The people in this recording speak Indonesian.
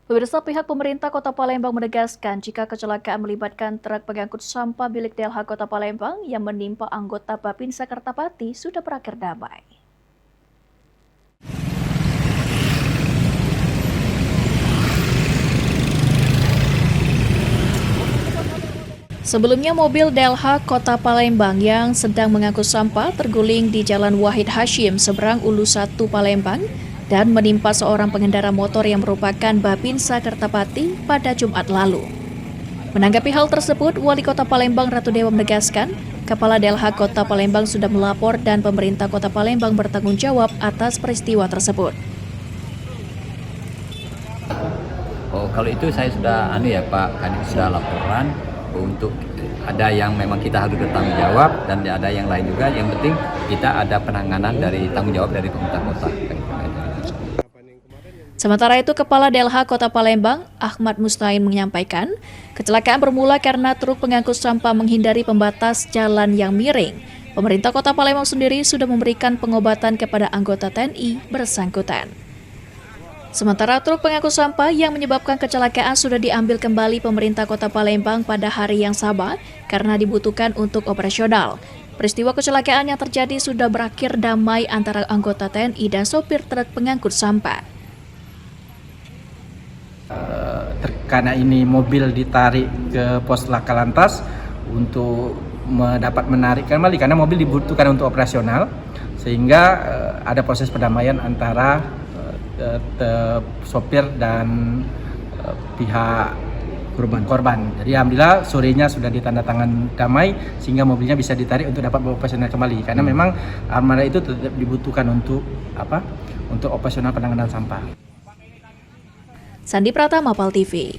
Pemirsa, pihak pemerintah Kota Palembang menegaskan jika kecelakaan melibatkan truk pengangkut sampah milik DLH Kota Palembang yang menimpa anggota Bapinsa Kertapati sudah berakhir damai. Sebelumnya mobil DLH Kota Palembang yang sedang mengangkut sampah terguling di Jalan Wahid Hashim seberang Ulu 1 Palembang dan menimpa seorang pengendara motor yang merupakan Bapinsa Kertapati pada Jumat lalu. Menanggapi hal tersebut, Wali Kota Palembang Ratu Dewa menegaskan, Kepala DLH Kota Palembang sudah melapor dan pemerintah Kota Palembang bertanggung jawab atas peristiwa tersebut. Oh, kalau itu saya sudah Pak, kan sudah laporan untuk ada yang memang kita harus bertanggung jawab dan ada yang lain juga. Yang penting kita ada penanganan dari tanggung jawab dari pemerintah kota. Sementara itu, Kepala DLH Kota Palembang, Ahmad Mustain menyampaikan, kecelakaan bermula karena truk pengangkut sampah menghindari pembatas jalan yang miring. Pemerintah Kota Palembang sendiri sudah memberikan pengobatan kepada anggota TNI bersangkutan. Sementara truk pengangkut sampah yang menyebabkan kecelakaan sudah diambil kembali pemerintah Kota Palembang pada hari yang sama karena dibutuhkan untuk operasional. Peristiwa kecelakaan yang terjadi sudah berakhir damai antara anggota TNI dan sopir truk pengangkut sampah. Karena ini mobil ditarik ke pos laka lantas untuk dapat menarik kembali karena mobil dibutuhkan untuk operasional, sehingga ada proses perdamaian antara sopir dan pihak korban. Jadi alhamdulillah sorenya sudah ditandatangan damai sehingga mobilnya bisa ditarik untuk dapat beroperasional kembali. Karena memang armada itu tetap dibutuhkan untuk Untuk operasional penanganan sampah. Sandi Pratama, PAL TV.